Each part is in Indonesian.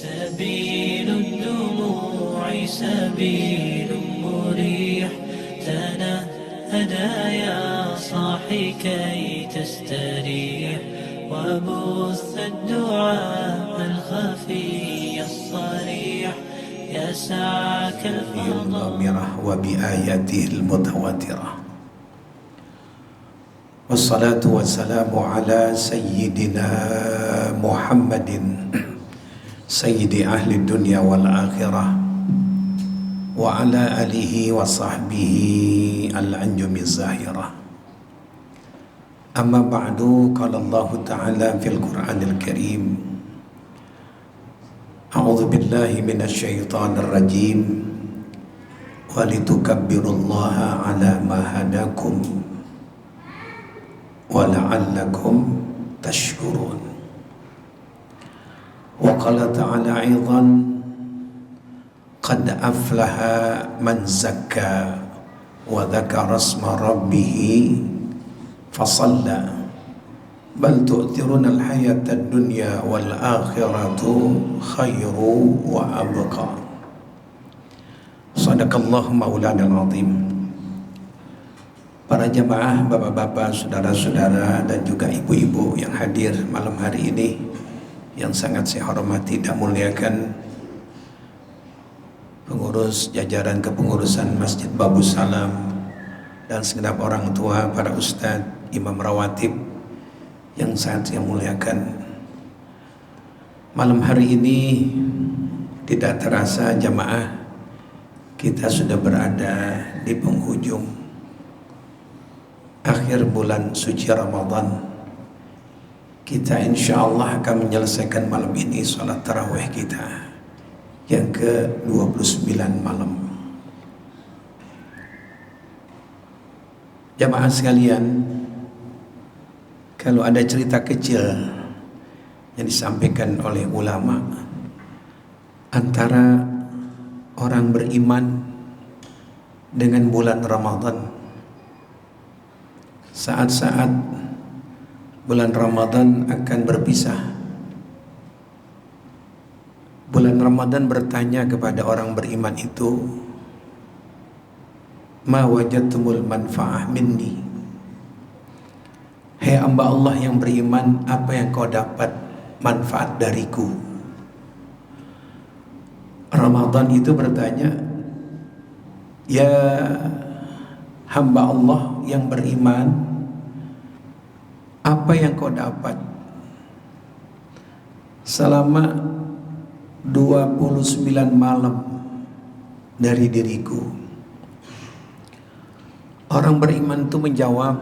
سبيل الدموع سبيل مريح تنهدى يا صاحي كي تستريح وبث الدعاء الخفي الصريح يسعك الضميرة وبآياته المتواترة والصلاة والسلام على سيدنا محمد سيد أهل الدنيا والآخرة وعلى آله وصحبه الأنجم الزاهرة أما بعد قال الله تعالى في القرآن الكريم أعوذ بالله من الشيطان الرجيم ولتكبروا الله على ما هداكم ولعلكم تشكرون وقال تعالى أيضا قد أفلح من زكى وذكر اسم ربه فصلى بل تؤثرون الحياة الدنيا والآخرة خير وأبقى صدق الله مولانا العظيم. Para jamaah, bapak-bapak, saudara-saudara dan juga ibu-ibu yang hadir malam hari ini, yang sangat saya hormati dan muliakan, pengurus jajaran kepengurusan Masjid Babus Salam dan segenap orang tua, para ustadz, imam rawatib yang sangat saya muliakan. Malam hari ini tidak terasa jamaah, kita sudah berada di penghujung akhir bulan suci Ramadan. Kita insya Allah akan menyelesaikan malam ini salat tarawih kita yang ke-29 malam. Jamaah sekalian, kalau ada cerita kecil yang disampaikan oleh ulama antara orang beriman dengan bulan Ramadan, saat-saat bulan Ramadan akan berpisah, bulan Ramadan bertanya kepada orang beriman itu, ma wajadtumul manfa'ah minni, hai hamba Allah yang beriman, apa yang kau dapat manfaat dariku? Ramadan itu bertanya, ya hamba Allah yang beriman, apa yang kau dapat selama 29 malam dari diriku? Orang beriman itu menjawab,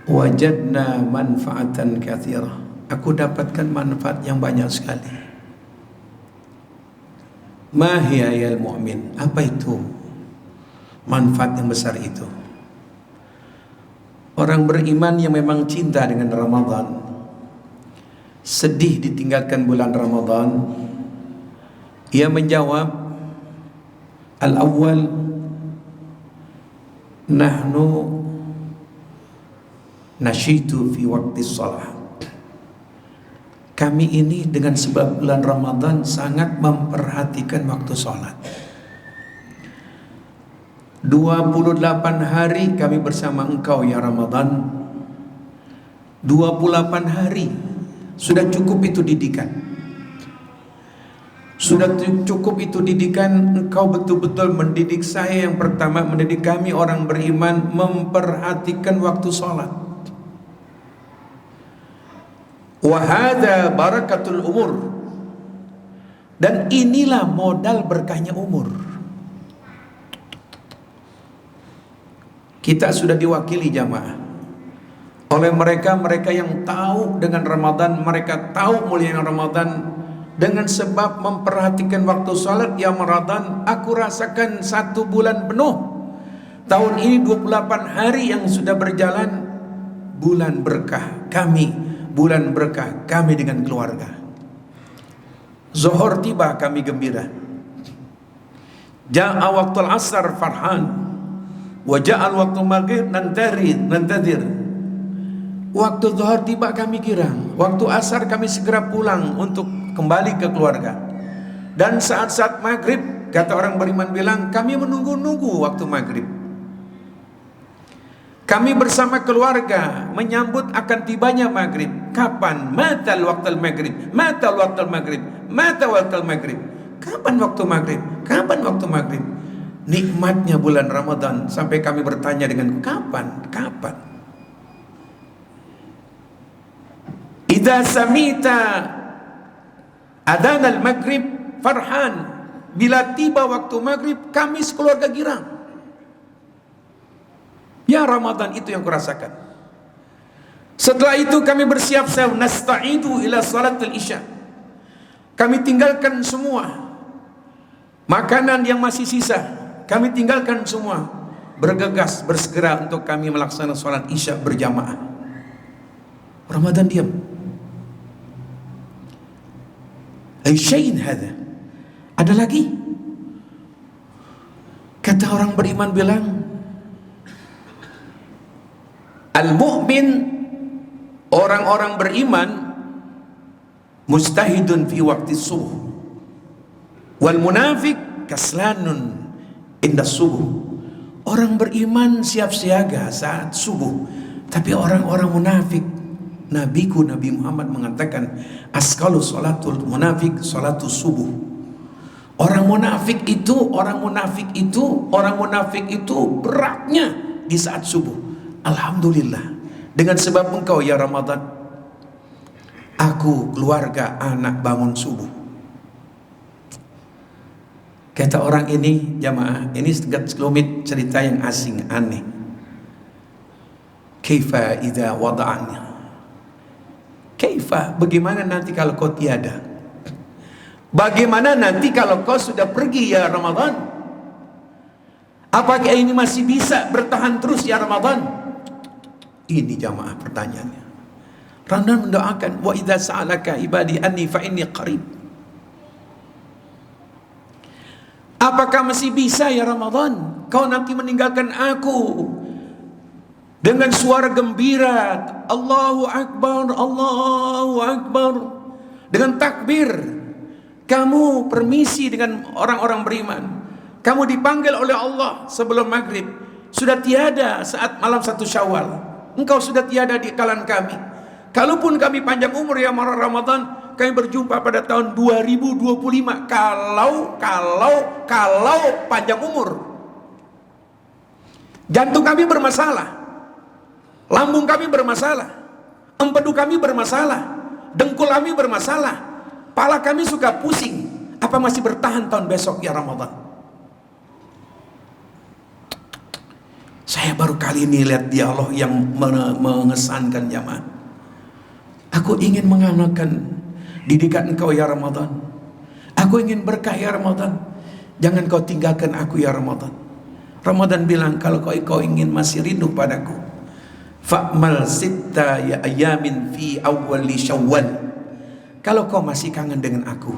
wajadna manfaatan katsirah, aku dapatkan manfaat yang banyak sekali. Ma hiya ya mu'min, apa itu manfaat yang besar itu? Orang beriman yang memang cinta dengan Ramadan, sedih ditinggalkan bulan Ramadan, ia menjawab, al-awwal nahnu nashitu fi waqti shalah. Kami ini dengan sebab bulan Ramadan sangat memperhatikan waktu sholat. 28 hari kami bersama engkau ya Ramadan. 28 hari sudah cukup itu didikan. Sudah cukup itu didikan. Engkau betul-betul mendidik saya. Yang pertama, mendidik kami orang beriman memperhatikan waktu sholat. Wa hadza barakatul umur, dan inilah modal berkahnya umur. Kita sudah diwakili jamaah oleh mereka yang tahu dengan Ramadan, mereka tahu mulianya Ramadan. Dengan sebab memperhatikan waktu salat ya Ramadan, aku rasakan 1 bulan penuh. Tahun ini 28 hari yang sudah berjalan, bulan berkah kami, bulan berkah kami dengan keluarga. Zuhur tiba kami gembira, ja'a waktul asar farhan, wa ja'al waktu maghrib nantadir. waktu zuhur tiba kami girang, waktu asar kami segera pulang untuk kembali ke keluarga. Dan saat-saat maghrib, kata orang beriman bilang, kami menunggu-nunggu waktu maghrib. Kami bersama keluarga menyambut akan tibanya maghrib. Kapan? Matal waktu maghrib, matal waktu maghrib, matal waktu maghrib. Kapan waktu maghrib? Kapan waktu maghrib? Nikmatnya bulan Ramadan sampai kami bertanya dengan kapan? Kapan? Idza samita adzan al-maghrib farhan. Bila tiba waktu maghrib, kami sekeluarga girang. Ya Ramadan itu yang kurasakan. Setelah itu kami bersiap-siap, nasta'idu ila salatul isya. Kami tinggalkan semua makanan yang masih sisa, kami tinggalkan semua, bergegas bersegera untuk kami melaksanakan salat isya berjamaah. Ramadan diam. Ay syai'in hadza. Ada lagi? Kata orang beriman bilang, al-mu'min, orang-orang beriman, mustahidun fi waqti subuh, wal munafik kaslanun inda subuh. Orang beriman siap siaga saat subuh, tapi orang-orang munafik, nabiku Nabi Muhammad mengatakan, askalu salatul munafik salatul subuh. Orang munafik itu beratnya di saat subuh. Alhamdulillah, dengan sebab engkau ya Ramadan, aku, keluarga, anak bangun subuh. Kata orang ini, jamaah, ini sekelumit cerita yang asing, aneh. Kaifa idza wada'anya. Kaifa, bagaimana nanti kalau kau tiada? Bagaimana nanti kalau kau sudah pergi ya Ramadan? Apakah ini masih bisa bertahan terus ya Ramadan? Ini jamaah pertanyaannya. Ramadan mendoakan, wa idza sa'alaka ibadi anni fa inni qarib. Apakah masih bisa ya Ramadan kau nanti meninggalkan aku dengan suara gembira, Allahu Akbar, Allahu Akbar, dengan takbir? Kamu permisi dengan orang-orang beriman, kamu dipanggil oleh Allah sebelum maghrib, sudah tiada saat malam 1 Syawal, engkau sudah tiada di kalangan kami. Kalaupun kami panjang umur ya Ramadan, kami berjumpa pada tahun 2025. Kalau panjang umur, jantung kami bermasalah, lambung kami bermasalah, empedu kami bermasalah, dengkul kami bermasalah, pala kami suka pusing. Apa masih bertahan tahun besok ya Ramadan? Saya baru kali ini lihat dialog yang mengesankan jamaah. Aku ingin mengamalkan didikan engkau ya Ramadan. Aku ingin berkah ya Ramadan. Jangan kau tinggalkan aku ya Ramadan. Ramadan bilang, kalau kau ingin masih rindu padaku, fa'mal sitta ya ayamin fi awwali Syawal. Kalau kau masih kangen dengan aku,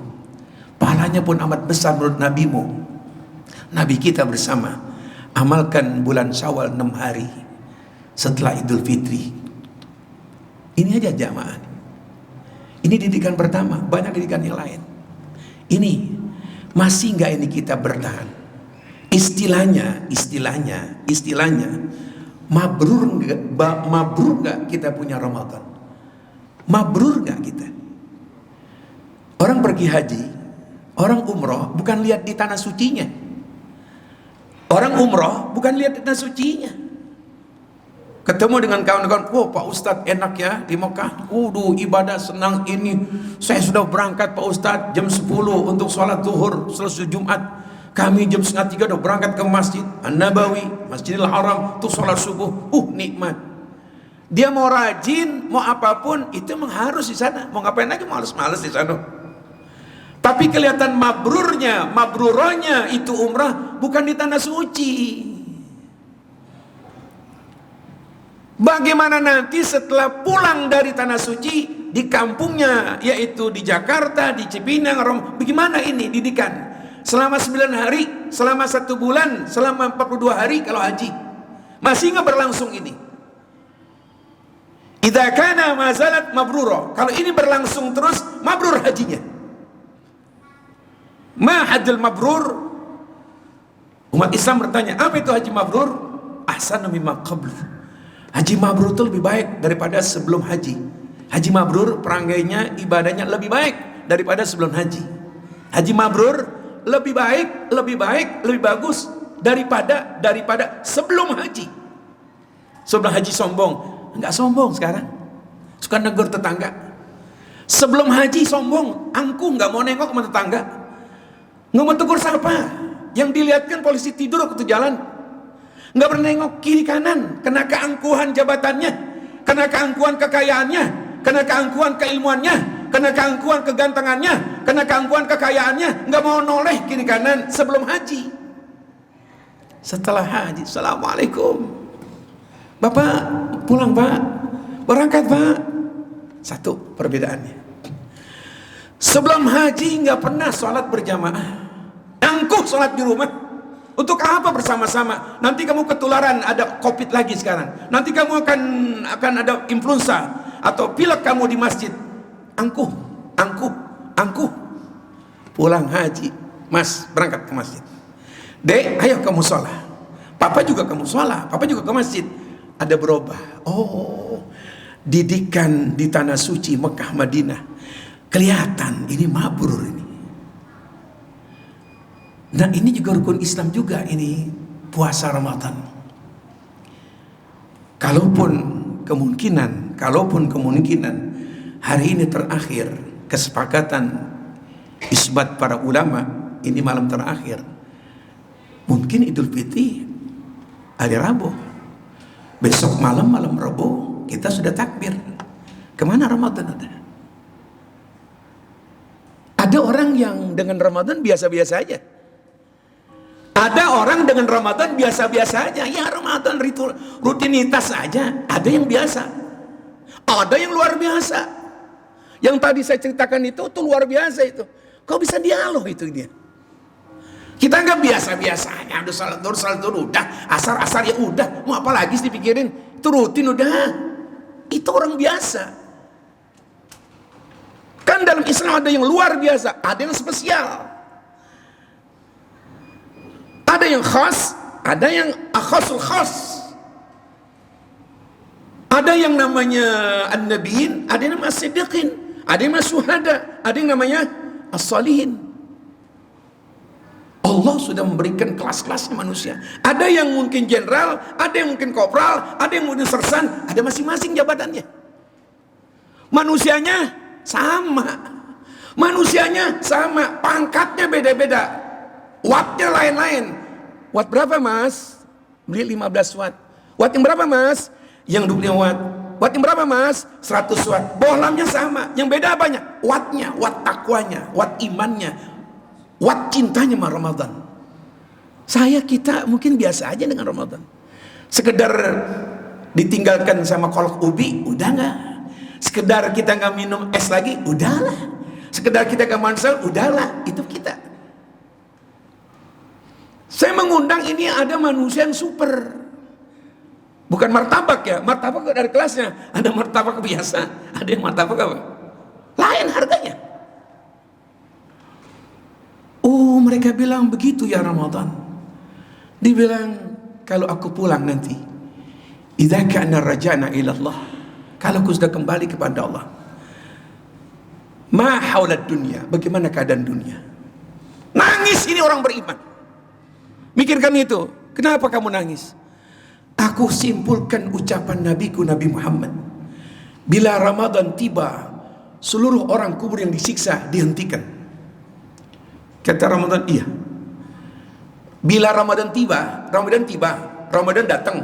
pahalanya pun amat besar menurut nabimu, nabi kita bersama. Amalkan bulan Syawal 6 hari setelah Idul Fitri. Ini aja jamaah. Ini didikan pertama, banyak didikan yang lain. Ini masih nggak ini kita bertahan? Istilahnya, mabrur nggak kita punya Ramadan? Mabrur nggak kita? Orang pergi haji, orang umroh bukan lihat di tanah sucinya. Orang umroh bukan lihat di tanah sucinya. Ketemu dengan kawan-kawan, oh Pak Ustadz enak ya di Mekah, ibadah senang ini. Saya sudah berangkat Pak Ustadz jam 10 untuk sholat zuhur selesai Jumat. Kami jam 2:30 udah berangkat ke Masjid An-Nabawi, Masjidil Haram untuk sholat subuh. Nikmat. Dia mau rajin, mau apapun itu memang harus di sana. Mau ngapain lagi males-males di sana. Tapi kelihatan mabruronya itu umrah bukan di tanah suci. Bagaimana nanti setelah pulang dari tanah suci di kampungnya, yaitu di Jakarta, di Cipinang, bagaimana ini didikan? Selama 9 hari, selama 1 bulan, selama 42 hari kalau haji. Masih nggak berlangsung ini? Idza kana ma zalat mabrura. Kalau ini berlangsung terus, mabrur hajinya. Ma hajjul mabrur? Umat Islam bertanya, apa itu haji mabrur? Ahsanu mimma qabl. Haji mabrur itu lebih baik daripada sebelum haji. Haji mabrur perangainya, ibadahnya lebih baik daripada sebelum haji. Haji mabrur lebih baik, lebih bagus daripada sebelum haji. Sebelum haji sombong, enggak sombong sekarang. Suka negur tetangga. Sebelum haji sombong, angkuh, enggak mau nengok sama tetangga. Enggak mau tegur sapa. Yang dilihatkan polisi tidur waktu jalan. Enggak pernah nengok kiri kanan, kena keangkuhan jabatannya, kena keangkuhan kekayaannya, kena keangkuhan keilmuannya, kena keangkuhan kegantengannya, kena keangkuhan kekayaannya, enggak mau noleh kiri kanan sebelum haji. Setelah haji, assalamualaikum. Bapak pulang pak, berangkat pak. Satu perbedaannya. Sebelum haji nggak pernah sholat berjamaah, angkuh sholat di rumah. Untuk apa bersama-sama? Nanti kamu ketularan, ada COVID lagi sekarang. Nanti kamu akan ada influenza atau pilek kamu di masjid. Angkuh. Pulang haji, mas berangkat ke masjid. Dek, ayo kamu sholat. Papa juga kamu sholat. Papa juga ke masjid. Ada berubah. Oh, didikan di tanah suci Mekah Madinah. Kelihatan ini mabrur ini. Nah ini juga rukun Islam juga ini puasa Ramadan. Kalaupun kemungkinan hari ini terakhir, kesepakatan isbat para ulama ini malam terakhir, mungkin Idul Fitri hari Rabu, besok malam Rabu kita sudah takbir. Kemana Ramadan ada? Ada orang yang dengan Ramadan biasa-biasa aja. Ada orang dengan Ramadan biasa-biasa aja. Ya Ramadan rutinitas aja. Ada yang biasa, ada yang luar biasa. Yang tadi saya ceritakan itu tuh luar biasa itu. Kok bisa dialog itu dia? Kita nggak biasa-biasanya. Udah salat zuhur udah, asar ya udah. Mau apa lagi sih dipikirin? Itu rutin udah. Itu orang biasa. Kan dalam Islam ada yang luar biasa, ada yang spesial. Ada yang khas, ada yang akhasul khas. Ada yang namanya an-nabiyyin, ada yang namanya as-siddiqin, ada yang namanya syuhada, ada yang namanya as-salihin. Allah sudah memberikan kelas-kelasnya manusia. Ada yang mungkin jenderal, ada yang mungkin kopral, ada yang mungkin sersan, ada masing-masing jabatannya. Manusianya sama, pangkatnya beda-beda, wattnya lain-lain. Watt berapa mas? Beli 15 watt. Watt yang berapa mas? Yang 25 watt. Watt yang berapa mas? 100 watt. Bohlamnya sama, yang beda apanya? Wattnya, watt takwanya, watt imannya, watt cintanya sama Ramadan. Kita mungkin biasa aja dengan Ramadan. Sekedar ditinggalkan sama kolak ubi, udah nggak? Sekedar kita nggak minum es lagi, udahlah. Sekedar kita nggak mansal, udahlah. Itu kita. Saya mengundang ini ada manusia yang super. Bukan martabak ya, martabak dari kelasnya. Ada martabak biasa, ada yang martabak apa? Lain harganya. Oh, mereka bilang begitu ya Ramadan. Dibilang kalau aku pulang nanti, idza kana rajana ila Allah, kalau aku sudah kembali kepada Allah, ma haulad dunya, bagaimana keadaan dunia? Nangis ini orang beriman. Mikirkan itu. Kenapa kamu nangis? Aku simpulkan ucapan nabiku Nabi Muhammad. Bila Ramadan tiba, seluruh orang kubur yang disiksa dihentikan. Kata Ramadan, iya. Bila Ramadan datang,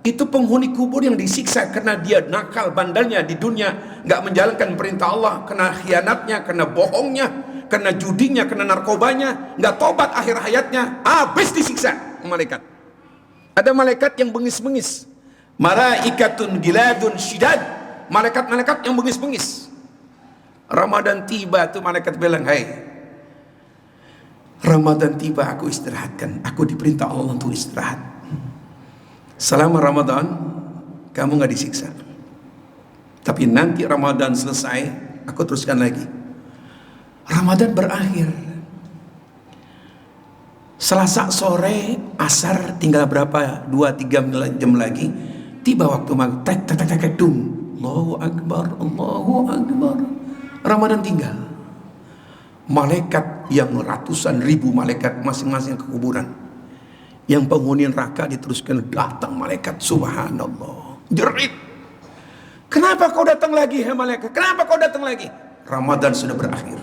itu penghuni kubur yang disiksa karena dia nakal bandelnya di dunia, nggak menjalankan perintah Allah, kena khianatnya, kena bohongnya, kena judinya, kena narkobanya, nggak tobat akhir hayatnya, habis disiksa malaikat. Ada malaikat yang bengis-bengis, malaikatun giladun syidad, malaikat-malaikat yang bengis-bengis. Ramadan tiba tuh malaikat bilang, hai Ramadan tiba, aku istirahatkan, aku diperintah Allah untuk istirahat. Selama Ramadan kamu nggak disiksa. Tapi nanti Ramadan selesai, aku teruskan lagi. Ramadan berakhir. Selasa sore, asar tinggal berapa? 2-3 jam lagi. Tiba waktu maghrib, tek tek tek tek dung. Allahu Akbar, Allahu Akbar. Ramadan tinggal. Malaikat yang ratusan ribu malaikat masing-masing ke kuburan. Yang penghuni neraka diteruskan, datang malaikat, subhanallah. Jerit. Kenapa kau datang lagi, hai malaikat? Kenapa kau datang lagi? Ramadan sudah berakhir.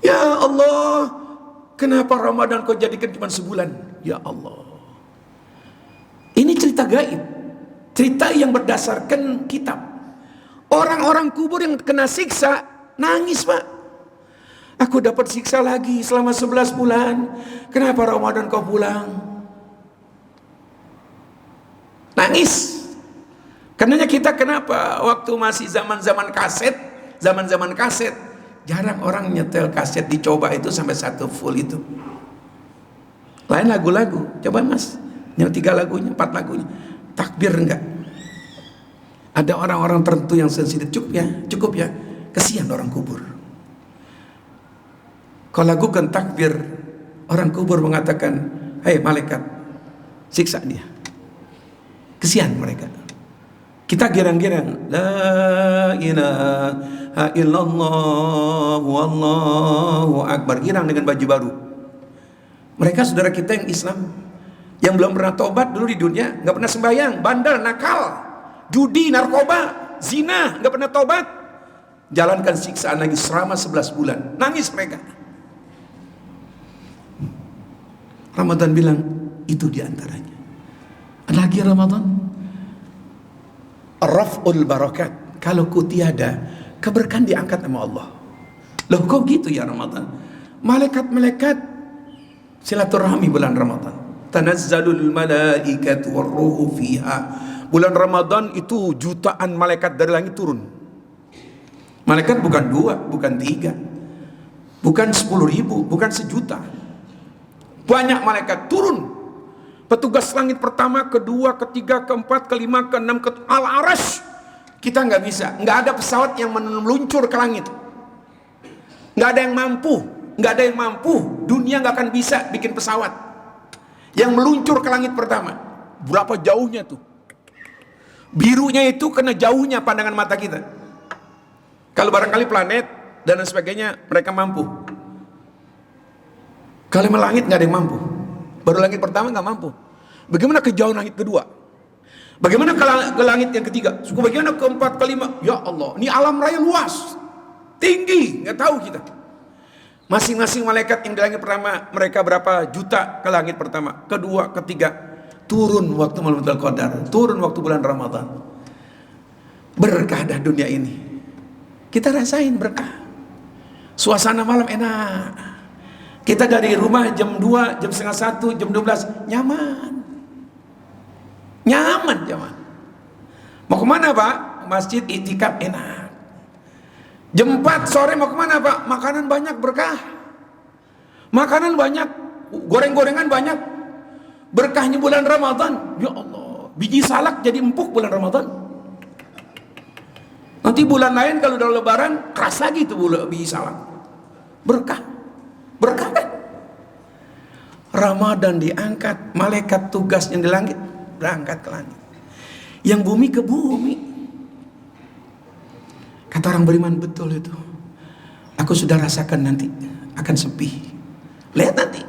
Ya Allah, kenapa Ramadan kau jadikan cuma sebulan? Ya Allah. Ini cerita gaib. Cerita yang berdasarkan kitab. Orang-orang kubur yang kena siksa nangis, Pak. Aku dapat siksa lagi selama 11 bulan. Kenapa Ramadan kau pulang? Nangis. Karenanya kita kenapa waktu masih zaman-zaman kaset, jarang orang nyetel kaset dicoba itu sampai 1 full itu. Lain lagu-lagu, coba Mas, yang 3 lagunya, 4 lagunya, takbir enggak? Ada orang-orang tertentu yang sensitif, cukup ya, kesian orang kubur. Kalau lakukan takbir, orang kubur mengatakan, hei malaikat, siksa dia. Kesian mereka. Kita girang-girang, la ilaha illallah wallahu akbar, girang dengan baju baru. Mereka saudara kita yang Islam, yang belum pernah tobat dulu di dunia, nggak pernah sembahyang, bandel, nakal, judi, narkoba, zina, nggak pernah tobat, jalankan siksaan lagi selama 11 bulan, nangis mereka. Ramadan bilang, itu diantaranya. Ada lagi Ramadan, raf'ul barakat. Kalau ku tiada, keberkahan diangkat sama Allah. Loh kok gitu ya Ramadan? Malaikat-malaikat silaturahmi bulan Ramadan. Tanazzalul malaikatu warruhu fiha. Bulan Ramadan itu jutaan malaikat dari langit turun. Malaikat bukan 2, bukan 3, bukan 10.000, bukan 1.000.000. Banyak malaikat turun. Petugas langit pertama, kedua, ketiga, keempat, kelima, keenam, al-arash. Kita nggak bisa, nggak ada pesawat yang meluncur ke langit. Nggak ada yang mampu, dunia nggak akan bisa bikin pesawat yang meluncur ke langit pertama. Berapa jauhnya tuh? Birunya itu kena jauhnya pandangan mata kita. Kalau barangkali planet dan sebagainya mereka mampu. Kalau melangit nggak ada yang mampu. Baru langit pertama nggak mampu. Bagaimana kejauhan langit kedua? Bagaimana ke langit yang ketiga? Bagaimana keempat, kelima? Ya Allah, ini alam raya luas, tinggi, nggak tahu kita. Masing-masing malaikat yang di langit pertama, mereka berapa juta ke langit pertama, kedua, ketiga, turun waktu malam Lailatul Qadar, turun waktu bulan Ramadan. Berkah dah dunia ini. Kita rasain berkah. Suasana malam enak. Kita dari rumah jam 2, jam setengah 1, jam 12, nyaman. Nyaman. Mau kemana Pak? Masjid itikaf enak. Jam 4 sore mau kemana Pak? Makanan banyak, berkah. Makanan banyak, goreng-gorengan banyak. Berkahnya bulan Ramadan. Ya Allah, biji salak jadi empuk bulan Ramadan. Nanti bulan lain kalau udah lebaran, keras lagi tuh biji salak. Berkah kan? Ramadan diangkat, malaikat tugasnya di langit berangkat ke langit, yang bumi ke bumi. Kata orang beriman, betul itu. Aku sudah rasakan nanti akan sepi. Lihat nanti.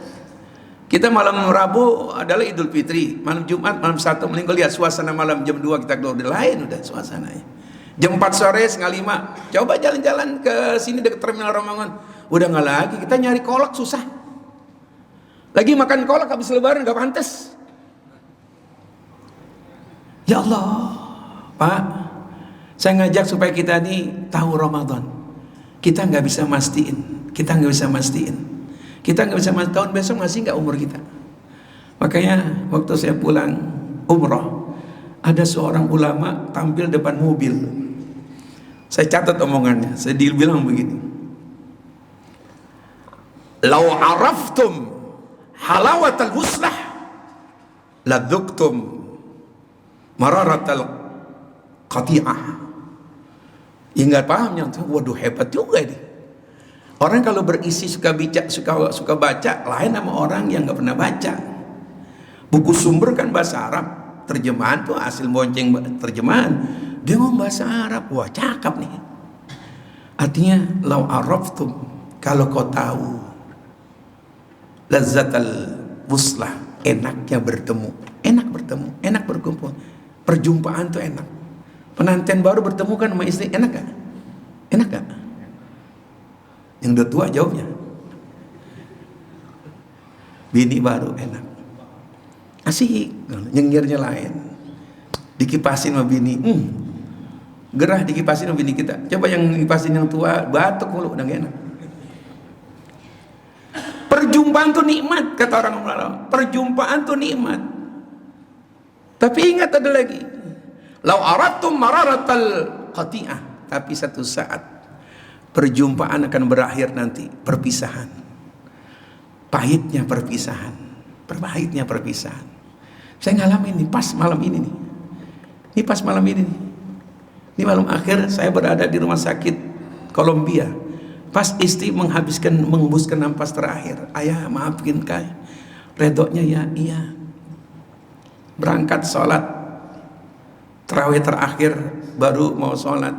Kita malam Rabu adalah Idul Fitri, malam Jumat, malam Sabtu, minggu, lihat suasana malam jam 2 kita keluar, udah lain udah suasananya. Jam 4 sore, setengah 5, coba jalan-jalan ke sini dekat terminal Romangun. Udah nggak lagi, kita nyari kolak susah. Lagi makan kolak habis lebaran nggak pantas. Ya Allah, Pak, saya ngajak supaya kita ini tahu Ramadan. Kita nggak bisa mastiin. Kita nggak bisa mastiin tahun besok masih nggak umur kita. Makanya waktu saya pulang umroh, ada seorang ulama tampil depan mobil. Saya catat omongannya. Saya bilang begini, "Lau araftum halawatal huslah, ladzuktum mararatal qati'ah. Ya nggak paham yang waduh hebat juga ini. Orang kalau berisi suka baca, lain sama orang yang nggak pernah baca. Buku sumber kan bahasa Arab, terjemahan tuh hasil bonceng terjemahan. Dia ngomong bahasa Arab, wah cakep nih. Artinya lau araftum, kalau kau tahu lazzatal wuslah, enaknya bertemu, enak berkumpul. Perjumpaan tuh enak. Penantian baru bertemu kan sama istri, enak gak? Enak gak? Yang udah tua jawabnya, bini baru enak, asik, nyengirnya lain, dikipasin sama bini, gerah dikipasin sama bini kita. Coba yang kipasin yang tua, batuk mulu, udah gak enak. Perjumpaan tuh nikmat, kata orang Melayu. Perjumpaan tuh nikmat. Tapi ingat ada lagi, lau aradtum mararatal qati'ah. Tapi satu saat perjumpaan akan berakhir nanti, perpisahan. Pahitnya perpisahan. Perpahitnya perpisahan. Saya ngalamin nih pas malam ini nih. Ini pas malam ini nih. Ini malam akhir saya berada di rumah sakit Kolombia. Pas istri menghembuskan nafas terakhir. Ayah maafin Kai. Redoknya ya iya. Berangkat sholat tarawih terakhir, baru mau sholat,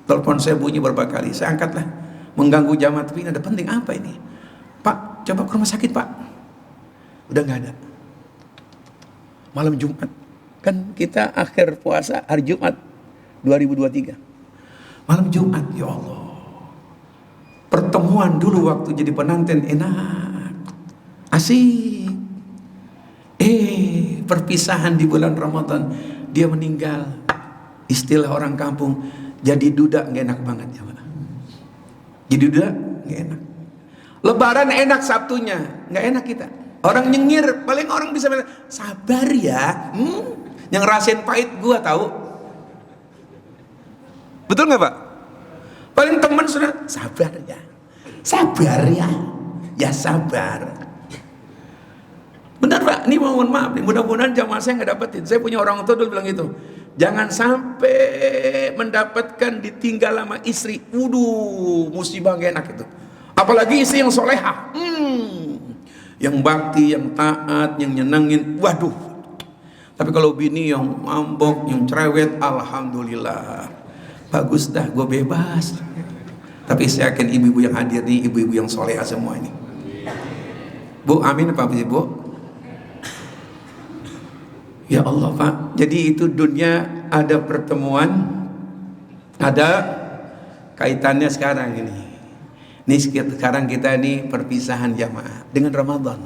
telepon saya bunyi beberapa kali. Saya angkatlah, mengganggu jamaah, tapi ini ada penting apa ini? Pak, coba ke rumah sakit Pak. Udah nggak ada. Malam Jumat, kan kita akhir puasa hari Jumat 2023. Malam Jumat, ya Allah. Pertemuan dulu waktu jadi penanten enak, asik. Perpisahan di bulan Ramadan, dia meninggal. Istilah orang kampung, jadi duda nggak enak banget ya Pak. Jadi duda nggak enak. Lebaran enak Sabtunya, nggak enak kita. Orang nyengir, paling orang bisa bilang sabar ya. Yang rasain pahit gua tahu. Betul nggak Pak? Paling teman sudah sabar ya, ya sabar. Benar Pak, ini mohon maaf nih, mudah-mudahan jamaah saya nggak dapetin. Saya punya orang tua dulu bilang gitu, jangan sampai mendapatkan ditinggal sama istri. Musibah gak enak itu. Apalagi istri yang solehah, yang bakti, yang taat, yang nyenengin. Waduh. Tapi kalau bini yang mambok, yang cerewet, alhamdulillah, bagus dah, gue bebas. Tapi saya yakin ibu-ibu yang hadir nih, ibu-ibu yang solehah semua ini. Bu, amin apa Bu? Ya Allah Pak, jadi itu dunia ada pertemuan, ada kaitannya sekarang ini. Ini sekarang kita ini perpisahan jamaah dengan Ramadan.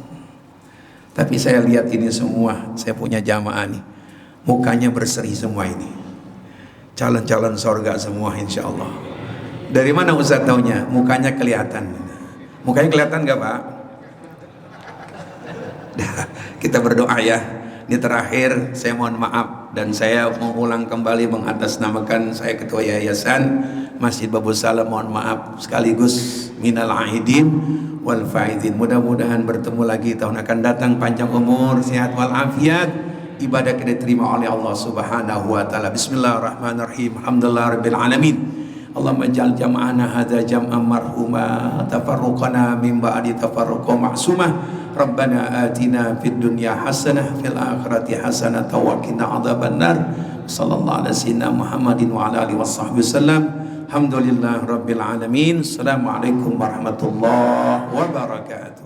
Tapi saya lihat ini semua, saya punya jamaah nih, mukanya berseri semua ini. Calon-calon sorga semua insya Allah. Dari mana Ustaz taunya? Mukanya kelihatan. Mukanya kelihatan gak Pak? Kita berdoa ya. Ini terakhir saya mohon maaf dan saya mengulang kembali mengatasnamakan saya ketua yayasan Masjid Babul Salam, mohon maaf sekaligus minal aidin wal faidin. Mudah-mudahan bertemu lagi tahun akan datang, panjang umur, sehat wal afiat, ibadah kita diterima oleh Allah Subhanahu wa taala. Bismillahirrahmanirrahim. Alhamdulillahirabbil alamin. Allahumma ij'al jam'ana hadza jam'an marhuma, tafarruqana min ba'di tafarruqan ma'sumah. Rabbana atina fid dunya hasanah fil akhirati hasanah wa qina adzabannar. Sallallahu alaihi wasallam Muhammadin wa ala alihi washabbihi wasallam. Alhamdulillah rabbil alamin. Assalamualaikum warahmatullahi wabarakatuh.